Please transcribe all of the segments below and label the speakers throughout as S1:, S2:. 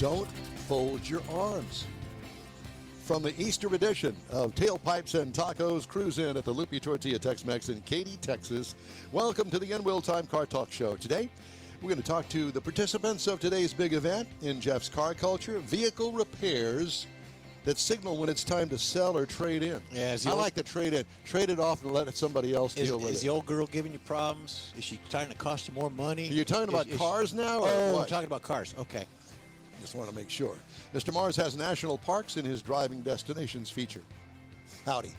S1: Don't fold your arms. From the Easter edition of Tailpipes and Tacos, cruise in at the Lupe Tortilla Tex Mex in Katy, Texas. Welcome to the N Wheel Time Car Talk Show. Today, we're going to talk to the participants of today's big event in Jeff's car culture, vehicle repairs that signal when it's time to sell or trade in.
S2: Yeah,
S1: I like to trade in. Trade it off and let somebody else deal with it.
S2: Is the old girl giving you problems? Is she trying to cost you more money?
S1: Are you talking about cars now? Or what?
S2: I'm talking about cars. Okay.
S1: Just want to make sure. Mr. Mars has national parks in his driving destinations feature. Howdy.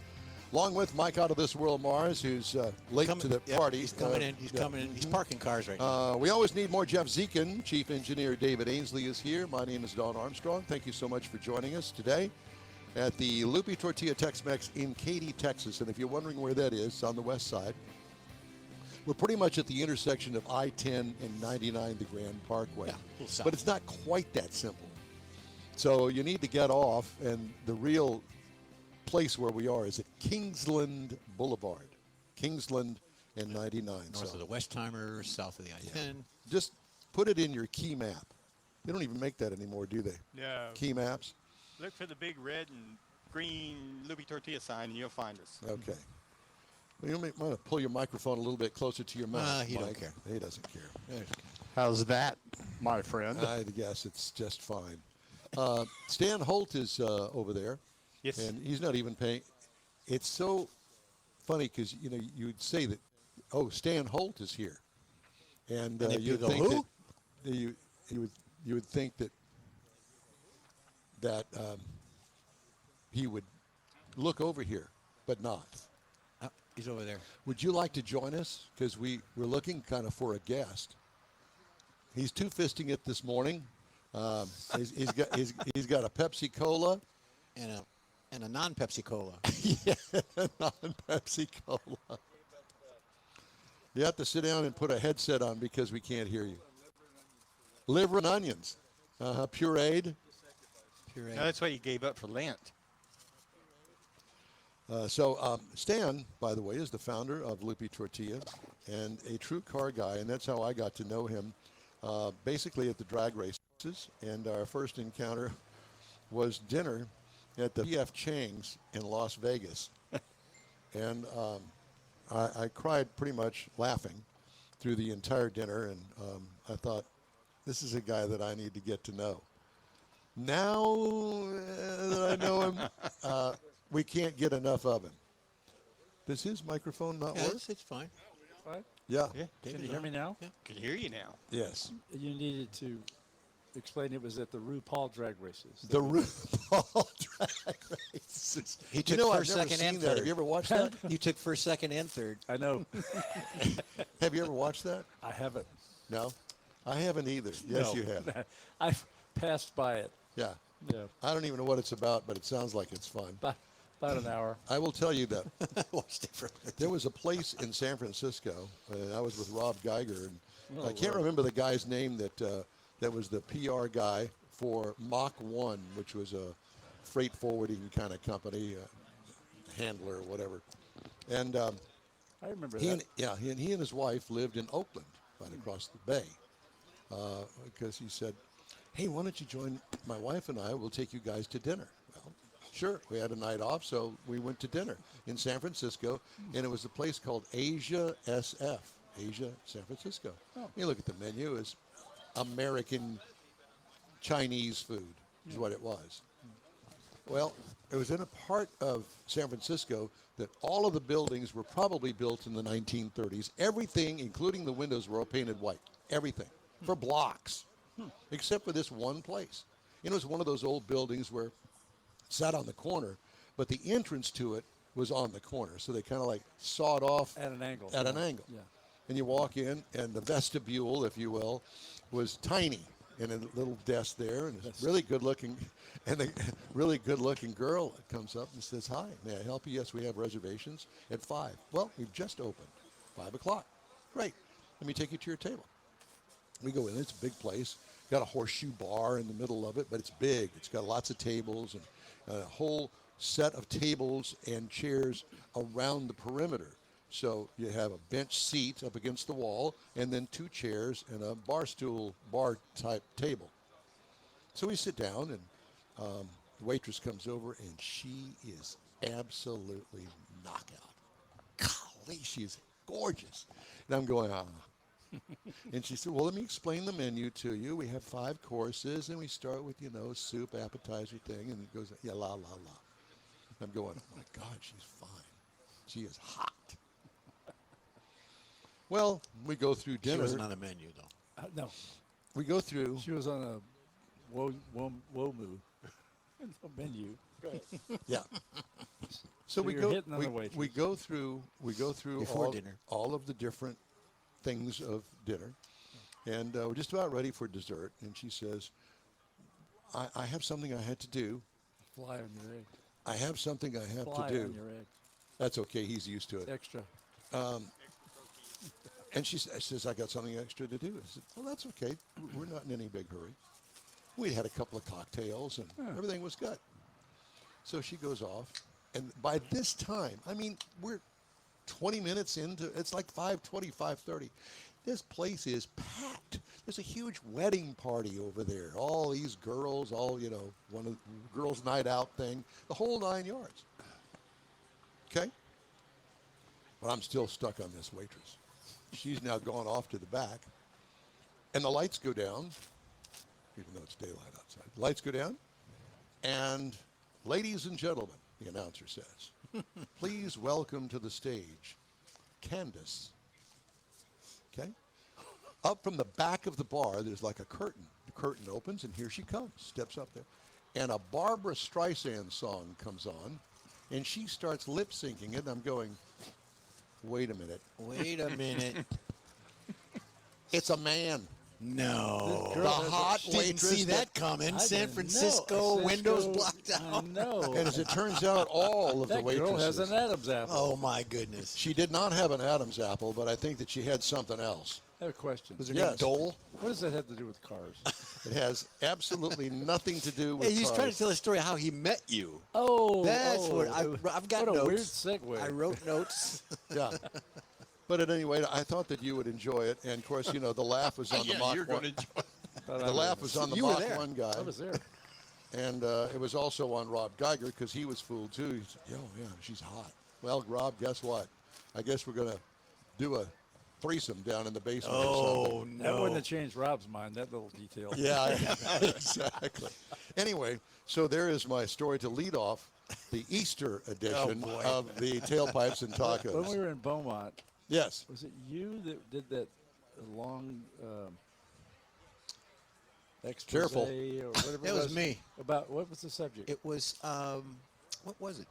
S1: Along with Mike Out of This World Mars, who's late to the party.
S2: He's coming in. He's coming in. He's parking cars right now.
S1: We always need more Jeff Zekin. Chief Engineer David Ainsley is here. My name is Don Armstrong. Thank you so much for joining us today at the Lupe Tortilla Tex Mex in Katy, Texas. And if you're wondering where that is, on the west side, we're pretty much at the intersection of I-10 and 99, the Grand Parkway.
S2: Yeah,
S1: but it's not quite that simple. So you need to get off, and the real place where we are is at Kingsland Boulevard. Kingsland and 99.
S2: North of the Westheimer, south of the I-10.
S1: Yeah. Just put it in your key map. They don't even make that anymore, do they?
S3: No.
S1: Key maps?
S3: Look for the big red and green Lupe Tortilla sign, and you'll find us.
S1: Okay. Well, you might want to pull your microphone a little bit closer to your mouth.
S2: He don't care.
S1: He doesn't care.
S4: How's that, my friend?
S1: I guess it's just fine. Stan Holt is over there.
S3: Yes.
S1: And he's not even paying. It's so funny because, you know, you'd say that, oh, Stan Holt is here. And you'd think
S2: who?
S1: that you would think that he would look over here, but not.
S2: He's over there.
S1: Would you like to join us? Because we're looking kind of for a guest. He's two-fisting it this morning. He's got a Pepsi Cola
S2: And a non-Pepsi Cola.
S1: yeah, non-Pepsi Cola. You have to sit down and put a headset on because we can't hear you. Liver and onions, pureed.
S3: No, that's what you gave up for Lent.
S1: Stan, by the way, is the founder of Lupe Tortilla and a true car guy, and that's how I got to know him, basically at the drag races. And our first encounter was dinner at the P.F. Chang's in Las Vegas. And I cried pretty much laughing through the entire dinner, and I thought, this is a guy that I need to get to know. Now that I know him, we can't get enough of him. Does his microphone not work?
S2: Yes, it's fine.
S5: Right?
S1: Yeah.
S5: Can you hear me now?
S2: Yeah.
S3: Can hear you now.
S1: Yes.
S5: You needed to explain it was at the RuPaul drag races.
S1: The RuPaul drag races.
S2: He took
S1: I've
S2: first,
S1: never
S2: second,
S1: seen
S2: and
S1: that.
S2: third.
S1: Have you ever watched that?
S2: You took first, second, and third.
S5: I know.
S1: Have you ever watched that?
S5: I haven't.
S1: No? I haven't either. Yes,
S5: No.
S1: you have.
S5: I've passed by it.
S1: Yeah.
S5: Yeah.
S1: I don't even know what it's about, but it sounds like it's fun.
S5: About an hour.
S1: I will tell you that
S2: Watched it for
S1: there was a place in San Francisco, and I was with Rob Geiger, and
S5: Oh,
S1: I can't
S5: Lord.
S1: remember the guy's name that was the PR guy for Mach 1, which was a freight forwarding kind of company, handler or whatever. And
S5: I remember
S1: he
S5: that.
S1: and his wife lived in Oakland, right across the bay, because he said, hey, why don't you join my wife and I? We'll take you guys to dinner. Well, sure. We had a night off, so we went to dinner in San Francisco, and it was a place called Asia SF, Asia San Francisco.
S5: Oh.
S1: You look at the menu, it's American Chinese food is what it was. Well, it was in a part of San Francisco that all of the buildings were probably built in the 1930s. Everything, including the windows, were all painted white. Everything. For blocks. Except for this one place. It was one of those old buildings where it sat on the corner, but the entrance to it was on the corner. So they kind of like sawed off
S5: At an angle.
S1: At an angle.
S5: Yeah.
S1: And you walk in, and the vestibule, if you will, was tiny, and a little desk there, and it's really good looking, and a really good looking girl comes up and says, hi, may I help you? Yes, we have reservations at 5. Well, we've just opened, 5 o'clock. Great, let me take you to your table. We go in, it's a big place, got a horseshoe bar in the middle of it, but it's big. It's got lots of tables and a whole set of tables and chairs around the perimeter. So you have a bench seat up against the wall, and then 2 chairs and a bar stool, bar type table. So we sit down, and the waitress comes over, and she is absolutely knockout. Golly, she's gorgeous. And I'm going, And she said, well, let me explain the menu to you. We have 5 courses, and we start with, soup, appetizer thing, and it goes, yeah, la, la, la. I'm going, oh, my God, she's fine. She is hot. Well, we go through dinner.
S2: She wasn't on the menu, though.
S5: No,
S1: We go through.
S5: she was on a WOMU no menu. Go ahead.
S1: Yeah. So we
S5: you're
S1: go.
S5: hitting on the waitress.
S1: We go through. We go through
S2: Before dinner.
S1: all of the different things of dinner, and we're just about ready for dessert. And she says, "I have something I had to do.
S5: Fly on your egg.
S1: I have something I have
S5: Fly
S1: to do."
S5: on your egg.
S1: That's okay. He's used to it.
S5: Extra.
S1: And she says, "I got something extra to do." I said, "Well, that's okay. We're not in any big hurry." We had a couple of cocktails, and everything was good. So she goes off, and by this time, I mean, we're 20 minutes into, it's like 5:20, 5:30. This place is packed. There's a huge wedding party over there. All these girls, one of the girls' night out thing, the whole 9 yards. Okay? But I'm still stuck on this waitress. She's now gone off to the back, and the lights go down, even though it's daylight outside. The lights go down, and ladies and gentlemen, the announcer says, please welcome to the stage, Candace. Okay? Up from the back of the bar, there's like a curtain. The curtain opens, and here she comes, steps up there. And a Barbara Streisand song comes on, and she starts lip syncing it, and I'm going, wait a minute.
S2: Wait a minute.
S1: It's a man.
S2: No.
S5: Girl
S2: The
S5: has a-
S2: hot
S1: Didn't
S2: waitress.
S1: see
S2: that coming.
S5: I
S2: San
S5: didn't know.
S2: Francisco, windows blocked
S5: I
S2: out.
S5: know.
S1: And as it turns out, all of the
S5: that
S1: waitresses.
S5: girl has an Adam's apple.
S2: Oh, my goodness.
S1: She did not have an Adam's apple, but I think that she had something else.
S5: I have a question.
S2: Was her
S1: Yes.
S2: name Dole?
S5: What does that have to do with cars?
S1: It has absolutely nothing to do with
S2: Hey, he's
S1: cars.
S2: trying to tell a story of how he met you.
S5: Oh,
S2: That's what I've got
S5: what a weird
S2: notes.
S5: segue.
S2: I wrote notes.
S1: Yeah. But at any rate, I thought that you would enjoy it. And, of course, the laugh was on the Mach
S3: you're
S1: 1.
S3: going to enjoy.
S1: The laugh was on the
S2: You were
S1: Mach
S2: there.
S1: 1 guy.
S5: I was there.
S1: And it was also on Rob Geiger because he was fooled, too. He said, yeah, she's hot. Well, Rob, guess what? I guess we're going to do a threesome down in the basement or
S2: Oh,
S1: something.
S5: That
S2: no.
S5: wouldn't have changed Rob's mind, that little detail.
S1: Yeah, exactly. Anyway, so there is my story to lead off the Easter edition
S2: boy.
S1: of the Tailpipes and Tacos.
S5: When we were in Beaumont,
S1: Yes.
S5: was it you that did that long expose
S1: Careful.
S5: or whatever
S2: That
S5: it
S2: was me.
S5: About what was the subject?
S2: It was, what was it?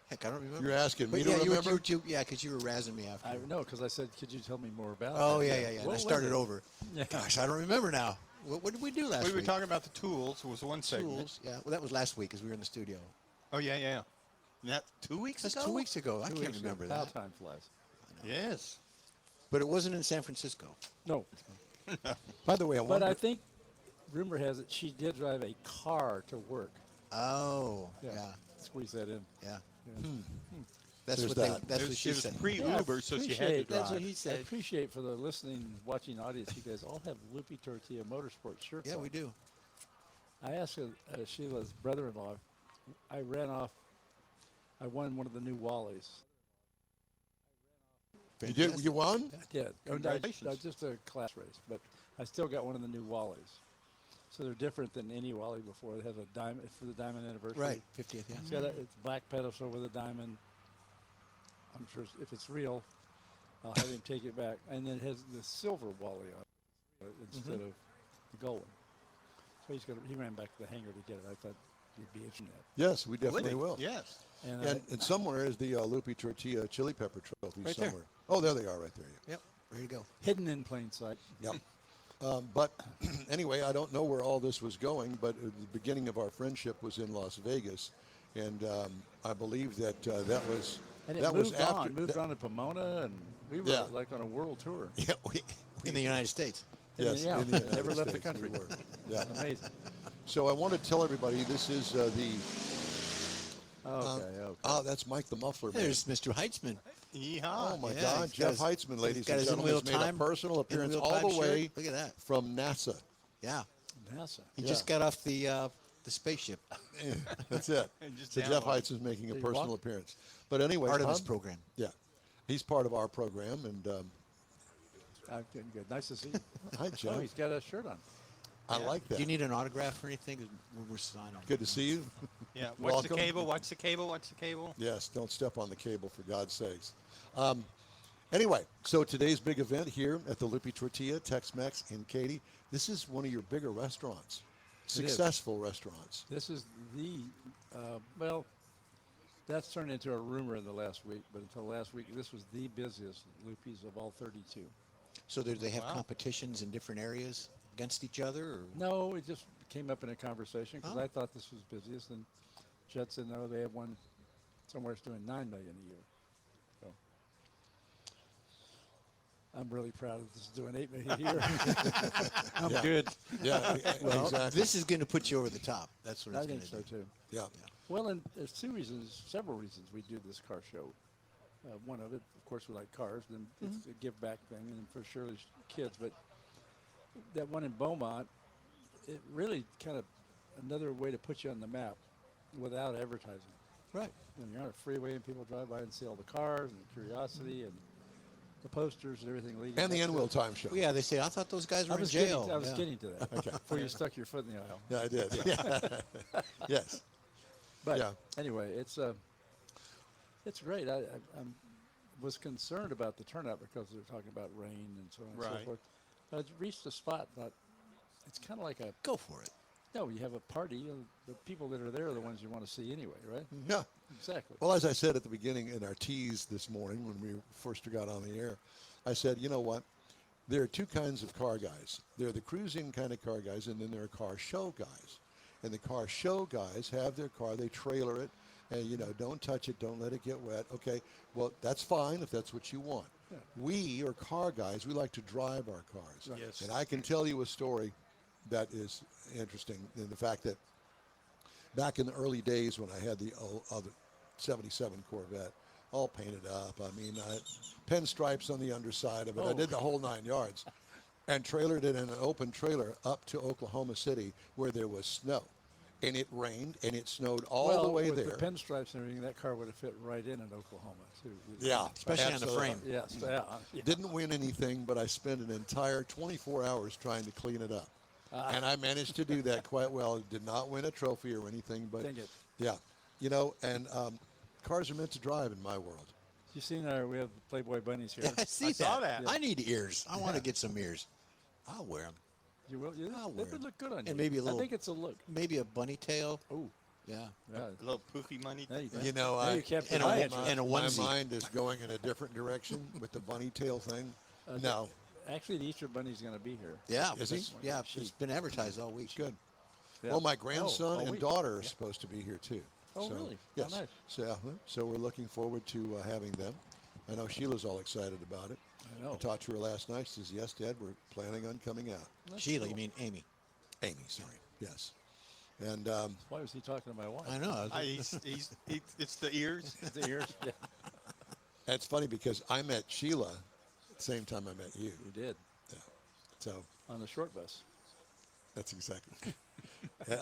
S2: Heck, I don't remember.
S1: You're asking me
S2: But
S1: to
S2: yeah,
S1: remember?
S2: yeah, because you were razzing me after.
S5: I know, because I said, could you tell me more about
S2: Oh,
S5: that?
S2: yeah. And I
S5: What
S2: started
S5: was it?
S2: over.
S5: Yeah.
S2: Gosh, I don't remember now. What did we do last
S3: We were
S2: week?
S3: talking about the tools. Was one segment.
S2: Tools. Yeah, well, that was last week because we were in the studio.
S3: Oh yeah. That 2 weeks
S2: That's
S3: ago.
S2: 2 weeks ago. I
S5: Two
S2: can't
S5: weeks
S2: remember
S5: ago. How
S2: that.
S5: time flies.
S3: Yes.
S2: But it wasn't in San Francisco.
S5: No,
S1: By the way, I
S5: but
S1: wonder,
S5: I think rumor has it she did drive a car to work.
S2: Oh, yeah.
S5: Squeeze that in.
S2: Yeah.
S5: Yeah.
S2: That's
S1: There's
S2: what
S1: that.
S2: that's
S3: It
S2: what
S3: was,
S2: she
S3: it was
S2: said.
S3: pre-Uber, so she had to
S5: appreciate-
S3: drive.
S2: That's what he
S5: I
S2: said.
S5: appreciate for the listening, watching audience, you guys all have Lupe Tortilla Motorsports shirts
S2: Yeah,
S5: on.
S2: we do.
S5: I asked Sheila's brother-in-law, I won one of the new Wallies.
S1: you did. You won?
S5: I did.
S3: Congratulations.
S5: Just a class race, but I still got one of the new Wallies. So they're different than any Wally before. It has a diamond for the diamond anniversary.
S2: Right, 50th, yeah.
S5: It's got it's black pedestal with a diamond. I'm sure if it's real, I'll have him take it back. And then it has the silver Wally on it instead of the gold one. So he ran back to the hangar to get it. I thought you'd be interested in that.
S1: Yes, we definitely will.
S3: Yes.
S1: And somewhere is the Lupe Tortilla chili pepper trophy
S2: Right there.
S1: somewhere. Oh, there they are right there.
S2: Yep, ready to go.
S5: Hidden in plain sight.
S1: Yep. But anyway, I don't know where all this was going, but the beginning of our friendship was in Las Vegas, and I believe that that was
S5: And it
S1: that
S5: moved
S1: was after.
S5: on. Moved on to Pomona, and we were
S1: Yeah.
S5: like on a world tour.
S1: Yeah,
S2: In the United States.
S1: yes,
S5: Yeah,
S1: in the United
S5: never left the
S1: States
S5: country.
S1: we were. Yeah.
S5: Amazing.
S1: So I want to tell everybody this is the.
S5: Okay.
S1: That's Mike the Muffler Man.
S2: There's Mr. Heitzman.
S3: Yeehaw.
S1: Oh my
S2: Yeah,
S1: God,
S2: he's
S1: Jeff
S2: got
S1: Heitzman, ladies
S2: got
S1: and
S2: his
S1: gentlemen, has
S2: in-wheel
S1: made a
S2: time-
S1: personal appearance
S2: in-wheel
S1: all
S2: time
S1: the way
S2: shirt. Look at that.
S1: from NASA.
S2: Yeah.
S5: NASA.
S2: He
S1: Yeah.
S2: just got off the spaceship.
S1: That's it.
S3: And just
S1: So
S3: down
S1: Jeff
S3: one.
S1: Heitz is making a
S5: He
S1: personal
S5: walked-
S1: appearance. But anyway,
S2: Part of his
S1: Tom,
S2: program.
S1: Yeah, he's part of our program. And
S5: Good. Nice to see you.
S1: hi,
S5: Oh,
S1: Jeff.
S5: he's got a shirt on.
S1: I like that.
S2: Do you need an autograph or anything? 'Cause we're signing.
S1: Good to see you.
S3: Yeah. Watch
S1: Welcome.
S3: the cable. Watch the cable. Watch the cable.
S1: Yes, don't step on the cable, for God's sakes. Anyway, so today's big event here at the Lupe Tortilla Tex Mex in Katy. This is one of your bigger restaurants,
S5: is.
S1: successful restaurants.
S5: This is the, well, that's turned into a rumor in the last week, but until last week, this was the busiest Lupe's of all 32.
S2: So do they have
S3: Wow.
S2: competitions in different areas against each other? Or?
S5: No, it just came up in a conversation because
S2: Oh.
S5: I thought this was busiest, and Jet said, no, they have one somewhere that's doing $9 million a year. So I'm really proud that this is doing $8 million a year. I'm
S1: Yeah.
S5: good.
S1: Yeah, exactly.
S2: This is going to put you over the top. That's what
S5: I
S2: it's going
S5: think
S2: to
S5: so
S2: do.
S5: too.
S1: Yeah.
S5: Well, and there's several reasons we do this car show. One of it, of course, we like cars, and it's a give back thing, and for sure there's kids. But that one in Beaumont, it really kind of another way to put you on the map without advertising.
S2: Right.
S5: When you're on a freeway and people drive by and see all the cars and the curiosity and the posters and everything leading.
S1: And the
S5: up
S1: End
S5: to
S1: Wheel
S5: it.
S1: Time Show.
S2: Well, yeah, they say, I thought those guys were
S5: I
S2: in
S5: was
S2: jail.
S5: getting, I was
S2: Yeah.
S5: getting to that before you stuck your foot in the aisle.
S1: Yeah, I did. Yeah. Yes.
S5: But
S1: Yeah.
S5: anyway, it's great. I was concerned about the turnout because they're talking about rain and so on and so
S3: Right.
S5: forth. I reached a spot, thought it's kind of like a
S2: Go for it.
S5: no. You have a party. The people that are there are the ones you want to see anyway, right?
S1: Yeah.
S5: Exactly.
S1: Well, as I said at the beginning in our tease this morning when we first got on the air, I said, you know what? There are two kinds of car guys. There are the cruising kind of car guys, and then there are car show guys. And the car show guys have their car, they trailer it, and, you know, don't touch it, don't let it get wet. Okay, well, that's fine if that's what you want.
S5: Yeah.
S1: We are car guys. We like to drive our cars.
S5: Right.
S3: Yes.
S1: And I can tell you a story that is interesting in the fact that back in the early days when I had the other 77 Corvette, all painted up. I mean, pinstripes on the underside of it. I
S5: Oh.
S1: did the whole 9 yards and trailered it in an open trailer up to Oklahoma City where there was snow. And it rained and it snowed all the way
S5: with
S1: there.
S5: the pinstripes and everything, that car would have fit right in Oklahoma too.
S1: Yeah,
S2: Especially on the
S1: absolutely.
S2: frame.
S5: Yes. Yeah. Yeah.
S1: Didn't win anything, but I spent an entire 24 hours trying to clean it up. And I managed to do that quite well. Did not win a trophy or anything, but
S5: Dang it.
S1: yeah, you know, and cars are meant to drive in my world.
S5: You seen we have the Playboy bunnies here.
S2: I see
S3: I saw that.
S2: I need ears. I want to get some ears. I'll wear them.
S5: You will. You,
S2: I'll
S5: they
S2: wear
S5: would
S2: it.
S5: look good on you.
S2: And maybe a little-
S5: I think it's a look.
S2: Maybe a bunny tail.
S5: Oh.
S2: Yeah.
S5: Yeah.
S3: A little poofy money.
S5: There you go.
S1: You know,
S5: Now you kept
S2: and
S5: your
S2: a
S5: eye
S2: wo-
S5: at you.
S2: and a
S1: my
S2: onesie.
S1: mind is going in a different direction with the bunny tail thing. No,
S5: Actually, the Easter Bunny's going to be here.
S2: Yeah.
S1: Is he?
S2: Yeah. It's been advertised all week.
S1: good.
S5: Yeah.
S1: Well, my grandson
S5: all
S1: and
S5: week.
S1: daughter are supposed to be here too.
S5: Oh,
S1: So,
S5: really? Oh,
S1: Yes.
S5: nice.
S1: So we're looking forward to having them. I know Sheila's all excited about it.
S5: I know.
S1: I talked to her last night. She says, "Yes, Dad, we're planning on coming out."
S5: That's
S2: Sheila,
S5: cool.
S2: you mean Amy?
S1: Amy, sorry. Yes. And
S5: Why was he talking to my wife?
S2: I know.
S3: It's the ears.
S5: The ears. Yeah,
S1: it's funny because I met Sheila at the same time I met you.
S5: you did
S1: Yeah. So
S5: on the short bus.
S1: that's exactly.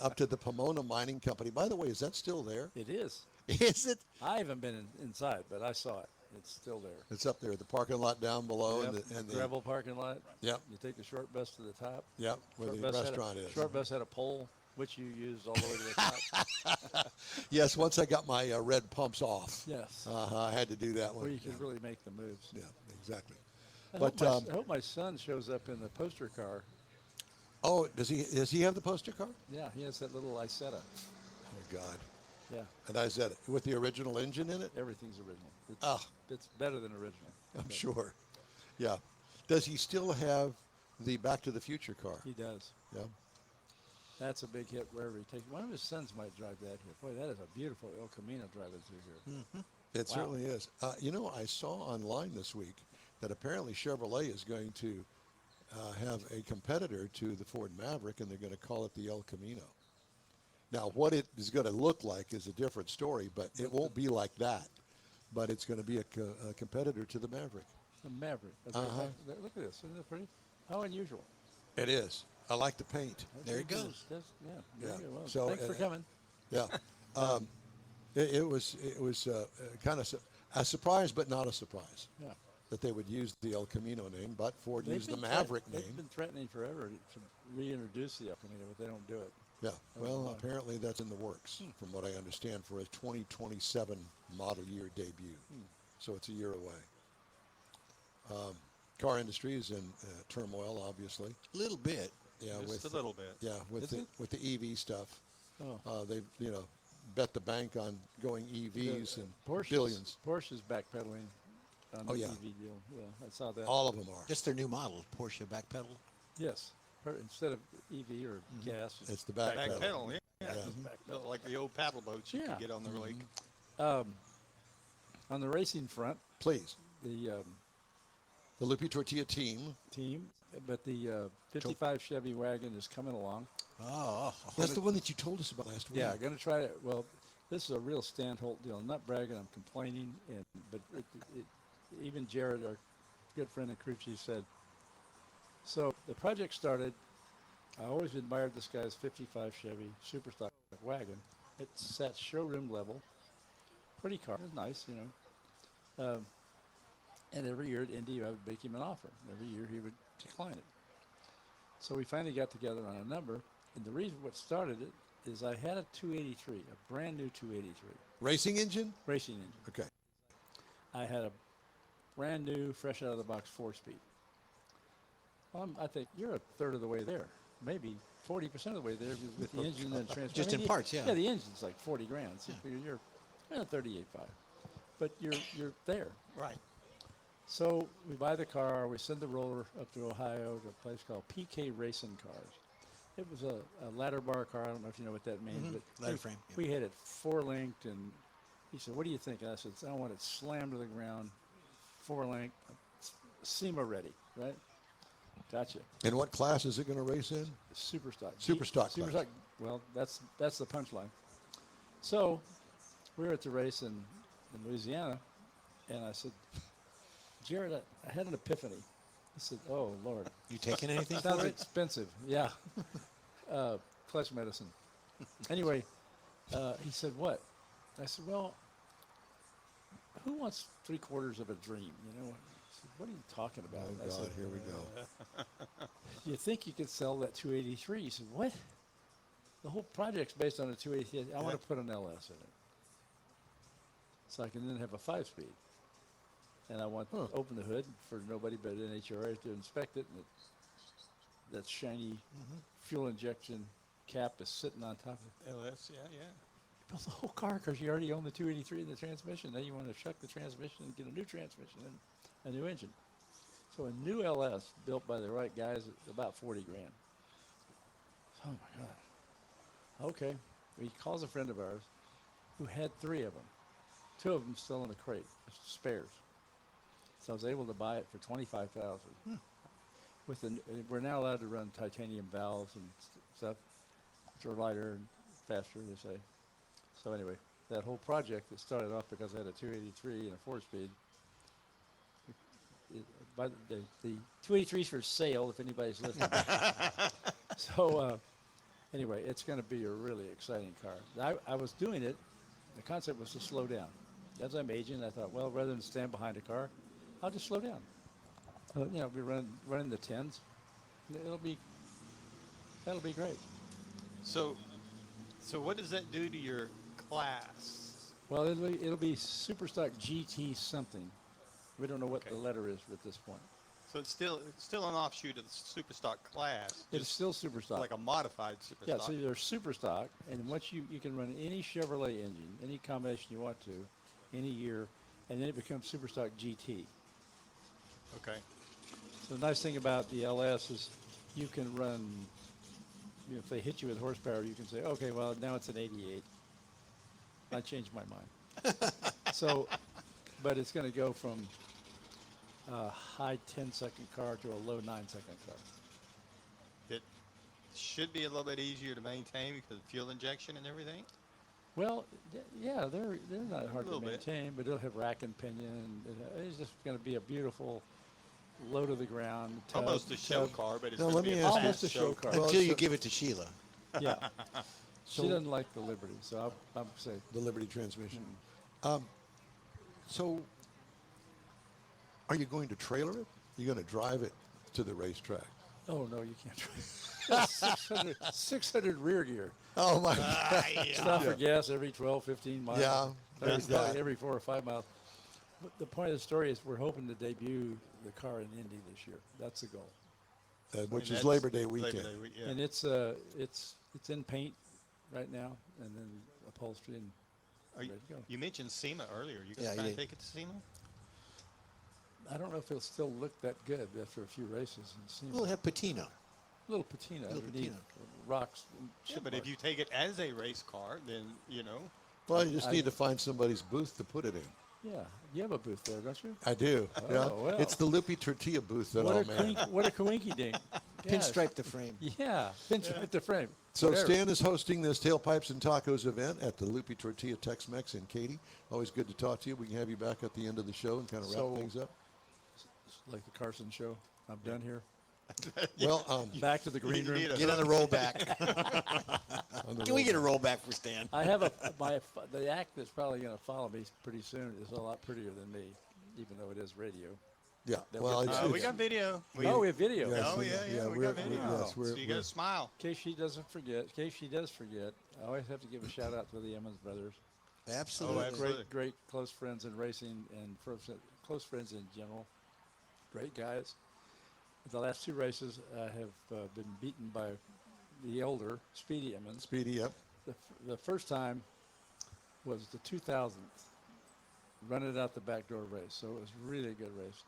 S1: Up to the Pomona Mining Company. By the way, is that still there?
S5: It is.
S1: Is it?
S5: I haven't been inside, but I saw it. It's still there.
S1: It's up there, the parking lot down below,
S5: Yep,
S1: and the
S5: gravel parking lot.
S1: Yep.
S5: You take the short bus to the top.
S1: Yep, where
S5: Short
S1: the
S5: bus had a-
S1: restaurant is.
S5: Short bus had a pole, which you used all the way to the top.
S1: Yes, once I got my red pumps off,
S5: Yes.
S1: I had to do that one.
S5: Where you could really make the moves.
S1: Yeah, exactly.
S5: I
S1: But
S5: hope my son shows up in the poster car.
S1: oh, does he have the poster car?
S5: Yeah, he has that little Isetta.
S1: Oh God,
S5: Yeah,
S1: and I said it with the original engine in it.
S5: everything's original. It's,
S1: Ah.
S5: it's better than original.
S1: I'm
S5: But
S1: sure. Yeah. Does he still have the Back to the Future car?
S5: He does.
S1: Yeah.
S5: That's a big hit wherever he takes. One of his sons might drive that here. Boy, that is a beautiful El Camino driving through here.
S1: It
S5: Wow.
S1: certainly is. You know, I saw online this week that apparently Chevrolet is going to have a competitor to the Ford Maverick, and they're going to call it the El Camino. Now, what it is going to look like is a different story, but it won't be like that. But it's going to be a competitor to the Maverick.
S5: The Maverick. That's
S1: Uh-huh.
S5: Look at this. Isn't that pretty? How unusual.
S1: It is. I like the paint.
S2: There it goes.
S5: Yeah.
S1: Yeah.
S5: There you go. Well,
S1: So,
S5: thanks for coming.
S1: Yeah. It was kind of a surprise, but not a surprise
S5: Yeah.
S1: that they would use the El Camino name, but Ford
S5: They've
S1: used the
S5: been
S1: Maverick
S5: They've
S1: name.
S5: been threatening forever to reintroduce the El Camino, but they don't do it.
S1: Yeah. Well,
S5: why.
S1: apparently that's in the works, from what I understand, for a 2027 model year debut. So it's a year away. Car industry is in turmoil, obviously.
S2: A little bit.
S1: Yeah,
S3: Just a little bit.
S1: Yeah,
S5: Is it?
S1: with the EV stuff.
S5: Oh.
S1: They've bet the bank on going EVs and
S5: Porsche's,
S1: billions.
S5: Porsche's backpedaling on
S1: Oh,
S5: the
S1: yeah.
S5: EV deal. Yeah, I saw that.
S1: All of them are.
S2: That's their new model, Porsche backpedal.
S5: Yes. Instead of EV or gas.
S1: It's the back
S3: Back
S1: pedal.
S3: pedal, yeah.
S1: Yeah.
S3: Like the old paddle boats you
S5: Yeah.
S3: could get on the lake.
S5: On the racing front,
S1: Please,
S5: the
S1: the Lupe Tortilla team.
S5: but the 55 Chevy wagon is coming along.
S2: Oh,
S1: That's the one that you told us about last week.
S5: Yeah, going to try it. Well, this is a real Stan Holt deal. I'm not bragging. I'm complaining. But even Jared, our good friend and crew chief, said. So the project started. I always admired this guy's 55 Chevy super stock wagon. It sat showroom level. Pretty car. It was nice, and every year at Indy, I would make him an offer. Every year he would decline it. So we finally got together on a number. And the reason what started it is I had a 283, a brand new 283
S1: Racing engine?
S5: racing engine.
S1: Okay.
S5: I had a brand new, fresh out of the box 4-speed. I think you're a third of the way there, maybe 40% of the way there with the engine and transmission.
S2: Just in parts, yeah.
S5: Yeah, the engine's like 40 grand. So you're 38.5, but you're there.
S2: right.
S5: So we buy the car, we send the roller up to Ohio to a place called PK Racing Cars. It was a ladder bar car. I don't know if you know what that means, but
S2: Ladder frame, yeah.
S5: we had it 4-linked, and he said, "What do you think?" And I said, "I want it slammed to the ground, 4-link, SEMA ready, right?" Gotcha.
S1: And what class is it going to race in?
S5: Super stock.
S1: Super stock
S5: Super
S1: class.
S5: stock. Well, that's the punchline. So we were at the race in Louisiana, and I said, "Jared, I had an epiphany." He said, "Oh, Lord.
S2: You taking anything
S5: Sounds
S2: for it?
S5: expensive." Yeah. Clutch medicine. Anyway, he said, "What?" I said, "Well, who wants 3/4 of a dream? I said, "What are you talking about?"
S1: Oh,
S5: I
S1: God,
S5: said,
S1: here we go.
S5: "You think you could sell that 283? He said, "What?" The whole project's based on a 283. I want to put an LS in it, so I can then have a 5-speed. And I want to open the hood for nobody but NHRA to inspect it. And that shiny fuel injection cap is sitting on top of it.
S3: LS, yeah.
S5: Built the whole car because you already own the 283 and the transmission. Then you want to shuck the transmission and get a new transmission and a new engine. So a new LS built by the right guys at about 40 grand. Oh my God. Okay. He calls a friend of ours who had 3 of them. 2 of them still in a crate, spares. So I was able to buy it for $25,000. We're now allowed to run titanium valves and stuff, which are lighter and faster, they say. So anyway, that whole project that started off because I had a 283 and a 4-speed. By the 283's for sale if anybody's listening. So anyway, it's going to be a really exciting car. I was doing it. The concept was to slow down. As I'm aging, I thought, well, rather than stand behind a car, I'll just slow down. Be running the 10s. That'll be great.
S3: So what does that do to your class?
S5: Well, it'll be super stock GT something. We don't know what the letter is at this point.
S3: So it's still an offshoot of the super stock class.
S5: It's
S3: just
S5: still super stock.
S3: like a modified super
S5: Yeah,
S3: stock.
S5: so they're super stock, and once you can run any Chevrolet engine, any combination you want to, any year, and then it becomes super stock GT.
S3: Okay.
S5: So the nice thing about the LS is you can run, if they hit you with horsepower, you can say, okay, well, now it's an 88. I changed my mind. So, but it's going to go from a high 10-second car to a low 9-second car.
S3: It should be a little bit easier to maintain because of fuel injection and everything.
S5: Well, yeah, they're not hard to
S3: little bit.
S5: maintain, but it'll have rack and pinion. It's just going to be a beautiful low to the ground. Tub,
S3: Almost a show
S5: tub.
S3: car, but it's
S1: Now,
S3: gonna
S1: let
S3: be
S1: me
S3: a
S1: ask you-
S5: Almost a
S3: fast
S5: show car.
S1: Well,
S2: Until you
S1: so-
S2: give it to Sheila.
S5: Yeah.
S1: So-
S5: She doesn't like the Liberty, so I'll say.
S1: The Liberty transmission. So, are you going to trailer it? You're going to drive it to the racetrack?
S5: Oh, no, you can't try. 600 rear gear.
S1: Oh, my God.
S5: Stop for gas every 12, 15 miles.
S1: Yeah,
S5: Or
S1: there's
S5: probably
S1: that.
S5: every 4 or 5 miles. But the point of the story is we're hoping to debut the car in Indy this year. That's the goal.
S1: Which is
S3: That's
S1: Labor Day weekend.
S3: Labor Day week, yeah.
S5: And it's in paint right now, and then upholstery and
S3: Are you,
S5: ready to go.
S3: you mentioned SEMA earlier. You gonna
S2: Yeah,
S3: try
S2: you
S3: and
S2: did.
S3: take it to SEMA?
S5: I don't know if it'll still look that good after a few races. And see
S2: We'll have patina.
S5: a little patina
S2: Little
S5: underneath,
S2: patina.
S5: rocks. and
S3: Yeah,
S5: chip
S3: but if
S5: marks.
S3: you take it as a race car, then, you know.
S1: Well, you just need to find somebody's booth to put it in.
S5: Yeah, you have a booth there, don't you?
S1: I do. Yeah.
S5: well.
S1: It's the Lupe Tortilla booth that
S5: What
S1: I'll
S5: a
S1: man.
S5: what a coinky dink.
S2: Pinstripe the frame.
S5: Yeah, pinstripe the frame.
S1: So
S5: Whatever.
S1: Stan is hosting this Tailpipes and Tacos event at the Lupe Tortilla Tex Mex in Katy. Always good to talk to you. We can have you back at the end of the show and kind of wrap
S5: So-
S1: things up.
S5: It's like the Carson show. I'm done here.
S1: Well,
S5: Back to the green
S3: You need
S5: room.
S3: a-
S2: Get on the rollback.
S1: on the
S2: Can we
S1: road.
S2: get a rollback for Stan?
S5: I have the act that's probably going to follow me pretty soon is a lot prettier than me, even though it is radio.
S1: Yeah.
S5: that
S1: Well,
S5: we-
S1: it's,
S3: We
S1: it's-
S3: got video.
S5: We have video.
S1: Yes,
S3: Oh,
S1: we-
S3: yeah,
S1: yeah,
S3: yeah, we
S1: we're-
S3: got video.
S1: yes, we're-
S3: So you got
S1: we're-
S3: to smile.
S5: In case she doesn't forget, in case she does forget, I always have to give a shout out to the Emmons brothers.
S2: Absolutely.
S3: absolutely.
S5: Great close friends in racing and close friends in general. Great guys. The last 2 races have been beaten by the older Speedy Emmons.
S1: Speedy, yep.
S5: The first time was the 2000th, run it out the back door race. So it was really a good race.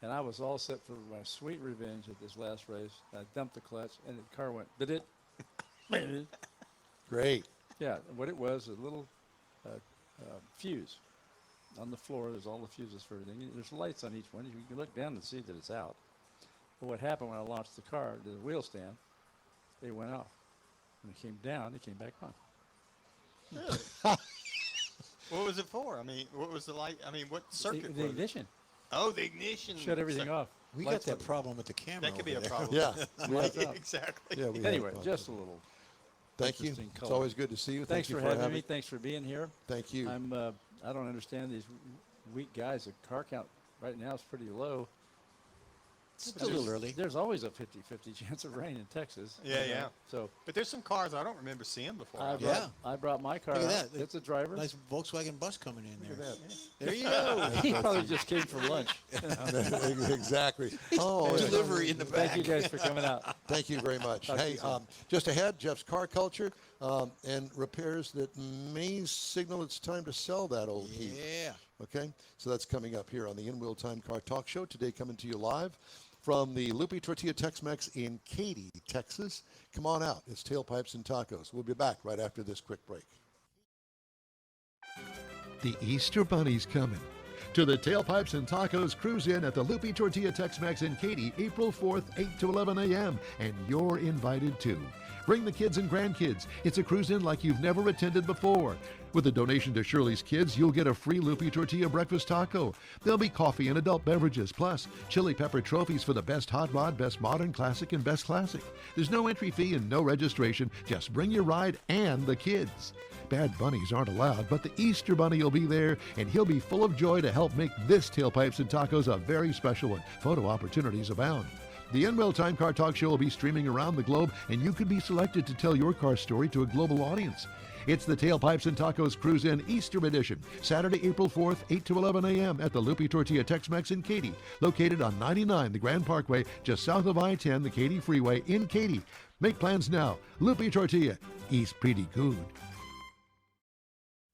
S5: And I was all set for my sweet revenge at this last race. I dumped the clutch and the car went, did it?
S1: Great.
S5: Yeah, what it was, a little fuse on the floor. There's all the fuses for everything. There's lights on each one. You can look down and see that it's out. But what happened when I launched the car, the wheel stand, they went off. When it came down, it came back on.
S3: Really? What was it for? I mean, what was the light? I mean, what circuit
S5: The
S3: was it?
S5: ignition
S3: Oh, the ignition.
S5: shut everything
S3: circuit.
S5: off.
S2: We got
S5: Lights
S2: that
S5: on.
S2: problem with the camera.
S3: That could be a
S2: over there.
S3: problem.
S1: Yeah.
S5: Lights out.
S3: Exactly.
S1: Yeah. We have
S5: Anyway,
S1: fun.
S5: just a little.
S1: Thank you.
S5: interesting
S1: It's
S5: color.
S1: always good to see you.
S5: Thanks
S1: Thank
S5: for
S1: you
S5: having me. Thanks for being here.
S1: Thank you.
S5: I don't understand these weak guys. The car count right now is pretty low.
S2: It's still a little early.
S5: There's always a 50-50 chance of rain in Texas.
S3: Yeah,
S5: you know.
S3: yeah.
S5: So
S3: But there's some cars I don't remember seeing before.
S5: I brought my car
S2: Look at
S5: out.
S2: that.
S5: It's a driver.
S2: Nice Volkswagen bus coming in there.
S5: Look at
S2: There you go.
S5: He probably just came for lunch.
S1: Exactly. Oh, yeah.
S2: Delivery in the back.
S5: Thank you guys for coming out.
S1: Thank you very much.
S5: Talk to
S1: Hey,
S5: you soon.
S1: just ahead, Jeff's car culture and repairs that may signal it's time to sell that old Heat.
S2: Yeah.
S1: Okay, so that's coming up here on the In Wheel Time Car Talk Show today, coming to you live from the Lupe Tortilla Tex Mex in Katy, Texas. Come on out. It's Tailpipes and Tacos. We'll be back right after this quick break.
S6: The Easter Bunny's coming. To the Tailpipes and Tacos Cruise In at the Lupe Tortilla Tex Mex in Katy, April 4th, 8 to 11 a.m. And you're invited too. Bring the kids and grandkids. It's a cruise in like you've never attended before. With a donation to Shirley's Kids, you'll get a free Lupe Tortilla breakfast taco. There'll be coffee and adult beverages, plus chili pepper trophies for the best hot rod, best modern classic, and best classic. There's no entry fee and no registration. Just bring your ride and the kids. Bad bunnies aren't allowed, but the Easter Bunny will be there, and he'll be full of joy to help make this Tailpipes and Tacos a very special one. Photo opportunities abound. The In Wheel Time Car Talk Show will be streaming around the globe, and you could be selected to tell your car story to a global audience. It's the Tailpipes and Tacos Cruise In Easter Edition, Saturday, April 4th, 8 to 11 a.m. at the Lupe Tortilla Tex Mex in Katy, located on 99 the Grand Parkway, just south of I-10, the Katy Freeway in Katy. Make plans now. Lupe Tortilla, East pretty good.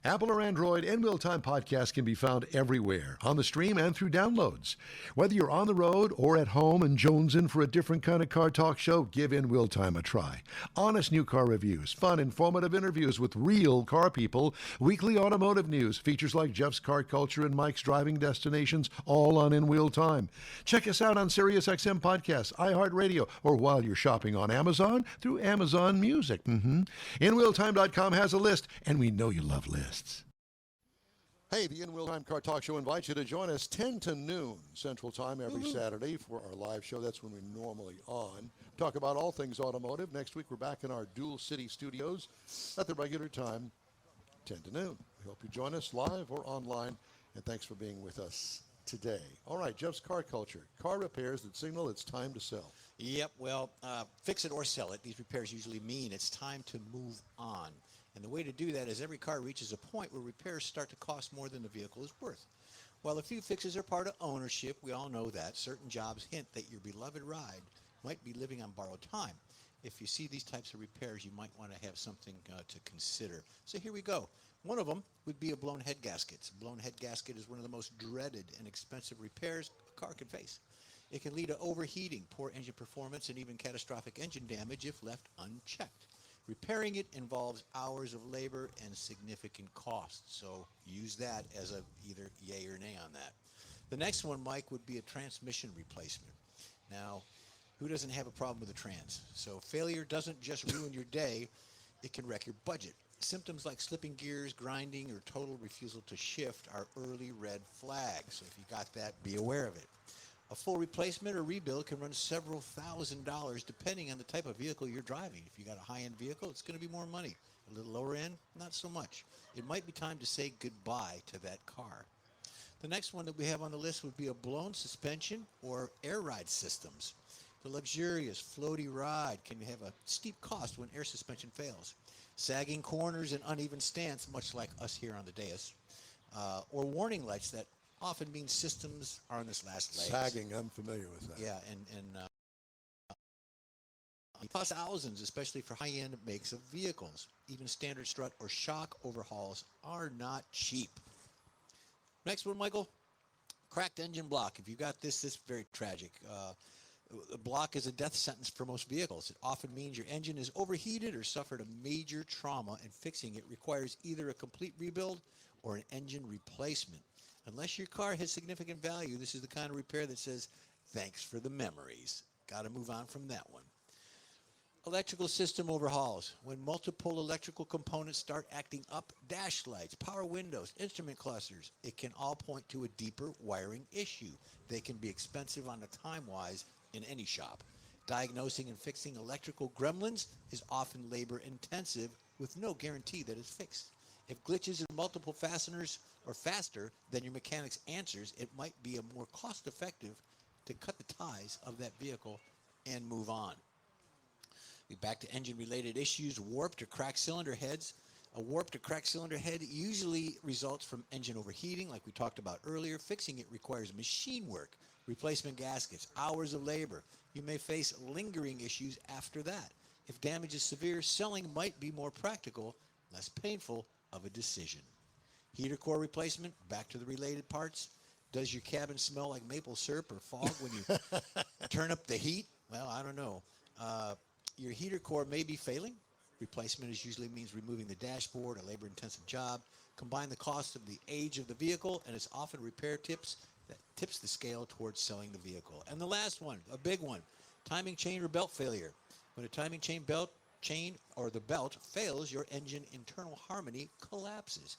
S6: Apple or Android, In Wheel Time podcast can be found everywhere, on the stream and through downloads. Whether you're on the road or at home and jonesing for a different kind of car talk show, give In Wheel Time a try. Honest new car reviews, fun, informative interviews with real car people, weekly automotive news, features like Jeff's Car Culture and Mike's Driving Destinations, all on In Wheel Time. Check us out on SiriusXM Podcasts, iHeartRadio, or while you're shopping on Amazon, through Amazon Music. InWheelTime.com has a list, and we know you love lists.
S1: Hey, the In-Wheel Time Car Talk Show invites you to join us 10 to noon Central Time every Saturday for our live show. That's when we're normally on. Talk about all things automotive. Next week, we're back in our Dual City studios at the regular time, 10 to noon. We hope you join us live or online, and thanks for being with us today. All right, Jeff's Car Culture. Car repairs that signal it's time to sell.
S2: Yep, well, fix it or sell it. These repairs usually mean it's time to move on. And the way to do that is every car reaches a point where repairs start to cost more than the vehicle is worth. While a few fixes are part of ownership, we all know that. Certain jobs hint that your beloved ride might be living on borrowed time. If you see these types of repairs, you might want to have something to consider. So here we go. One of them would be a blown head gasket. A blown head gasket is one of the most dreaded and expensive repairs a car can face. It can lead to overheating, poor engine performance, and even catastrophic engine damage if left unchecked. Repairing it involves hours of labor and significant costs, so use that as a either yay or nay on that. The next one, Mike, would be a transmission replacement. Now, who doesn't have a problem with a trans? So failure doesn't just ruin your day, it can wreck your budget. Symptoms like slipping gears, grinding, or total refusal to shift are early red flags, so if you got that, be aware of it. A full replacement or rebuild can run several $1,000s depending on the type of vehicle you're driving. If you got a high-end vehicle, it's going to be more money. A little lower end, not so much. It might be time to say goodbye to that car. The next one that we have on the list would be a blown suspension or air ride systems. The luxurious floaty ride can have a steep cost when air suspension fails. Sagging corners and uneven stance, much like us here on the dais, or warning lights that often means systems are on this last leg.
S1: Sagging, I'm familiar with that.
S2: Yeah, and it costs thousands, especially for high-end makes of vehicles. Even standard strut or shock overhauls are not cheap. Next one, Michael, cracked engine block. If you got this, this is very tragic. A block is a death sentence for most vehicles. It often means your engine is overheated or suffered a major trauma, and fixing it requires either a complete rebuild or an engine replacement. Unless your car has significant value, this is the kind of repair that says, thanks for the memories. Got to move on from that one. Electrical system overhauls. When multiple electrical components start acting up, dash lights, power windows, instrument clusters, it can all point to a deeper wiring issue. They can be expensive on the time-wise in any shop. Diagnosing and fixing electrical gremlins is often labor-intensive with no guarantee that it's fixed. If glitches in multiple fasteners are faster than your mechanic's answers, it might be a more cost-effective to cut the ties of that vehicle and move on. Back to engine-related issues, warped or cracked cylinder heads. A warped or cracked cylinder head usually results from engine overheating, like we talked about earlier. Fixing it requires machine work, replacement gaskets, hours of labor. You may face lingering issues after that. If damage is severe, selling might be more practical, less painful of a decision. Heater core replacement, back to the related parts. Does your cabin smell like maple syrup or fog when you turn up the heat? Well, I don't know. Your heater core may be failing. Replacement usually means removing the dashboard, a labor-intensive job. Combine the cost of the age of the vehicle, and it's often repair tips that tips the scale towards selling the vehicle. And the last one, a big one, timing chain or belt failure. When a timing chain or the belt fails, your engine internal harmony collapses.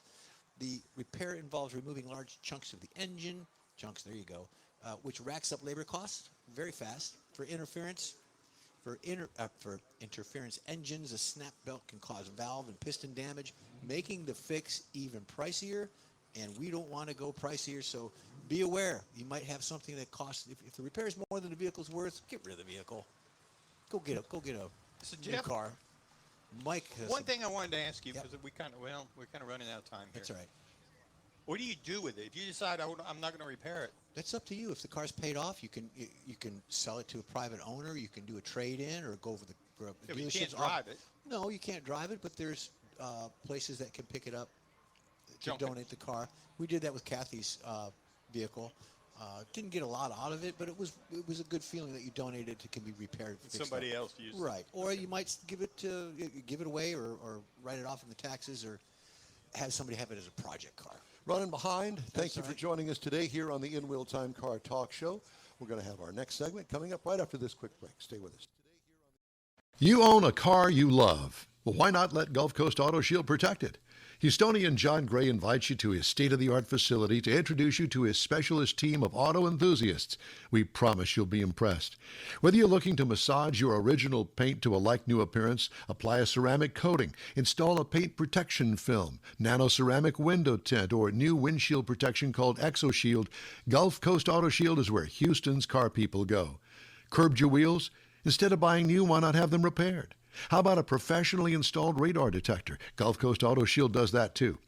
S2: The repair involves removing large chunks of the engine, which racks up labor costs very fast. For interference engines, a snap belt can cause valve and piston damage, making the fix even pricier, and we don't want to go pricier, so be aware. You might have something that costs, if the repair is more than the vehicle's worth, get rid of the vehicle. Go get a
S3: So
S2: new
S3: Jeff,
S2: car. Mike has
S3: one thing I wanted to ask you,
S2: Yep.
S3: because we're kind of running out of time here.
S2: That's all right.
S3: What do you do with it? If you decide I'm not going to repair it,
S2: That's up to you. If the car's paid off, you can sell it to a private owner. You can do a trade-in or go over the
S3: yeah, but you
S2: dealership's
S3: can't drive it.
S2: No, you can't drive it, but there's places that can pick it up to
S3: Junk it.
S2: donate the car. We did that with Kathy's vehicle. Didn't get a lot out of it, but it was a good feeling that you donated it can be repaired. fixed
S3: Somebody
S2: up.
S3: else used it.
S2: Right, or you might give it away or write it off in the taxes or have somebody have it as a project car.
S1: Running behind. Thank you
S2: all
S1: for
S2: right.
S1: joining us today here on the In-Wheel Time Car Talk Show. We're going to have our next segment coming up right after this quick break. Stay with us.
S6: You own a car you love. Well, why not let Gulf Coast Auto Shield protect it? Houstonian John Gray invites you to his state-of-the-art facility to introduce you to his specialist team of auto enthusiasts. We promise you'll be impressed. Whether you're looking to massage your original paint to a like-new appearance, apply a ceramic coating, install a paint protection film, nano-ceramic window tint, or new windshield protection called ExoShield, Gulf Coast Auto Shield is where Houston's car people go. Curbed your wheels? Instead of buying new, why not have them repaired? How about a professionally installed radar detector? Gulf Coast Auto Shield does that too.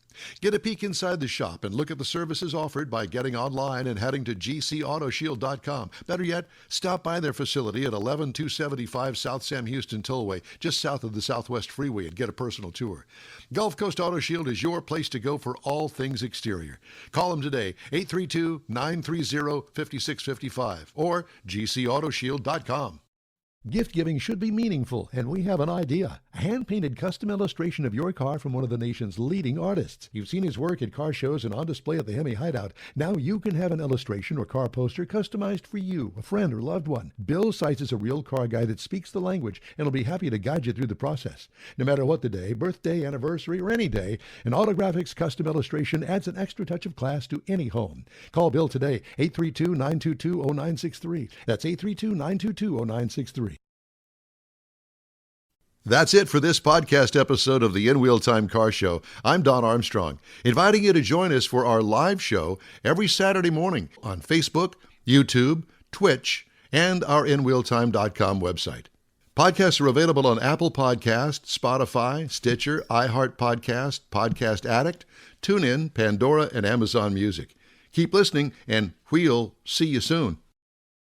S6: Get a peek inside the shop and look at the services offered by getting online and heading to gcautoshield.com. Better yet, stop by their facility at 11275 South Sam Houston Tollway, just south of the Southwest Freeway, and get a personal tour. Gulf Coast Auto Shield is your place to go for all things exterior. Call them today, 832-930-5655 or gcautoshield.com.
S7: Gift giving should be meaningful, and we have an idea. A hand-painted custom illustration of your car from one of the nation's leading artists. You've seen his work at car shows and on display at the Hemi Hideout. Now you can have an illustration or car poster customized for you, a friend, or loved one. Bill Seitz is a real car guy that speaks the language and will be happy to guide you through the process. No matter what the day, birthday, anniversary, or any day, an Autographics custom illustration adds an extra touch of class to any home. Call Bill today, 832-922-0963. That's 832-922-0963.
S6: That's it for this podcast episode of the In Wheel Time Car Show. I'm Don Armstrong, inviting you to join us for our live show every Saturday morning on Facebook, YouTube, Twitch, and our InWheelTime.com website. Podcasts are available on Apple Podcasts, Spotify, Stitcher, iHeart Podcast, Podcast Addict, TuneIn, Pandora, and Amazon Music. Keep listening, and we'll see you soon.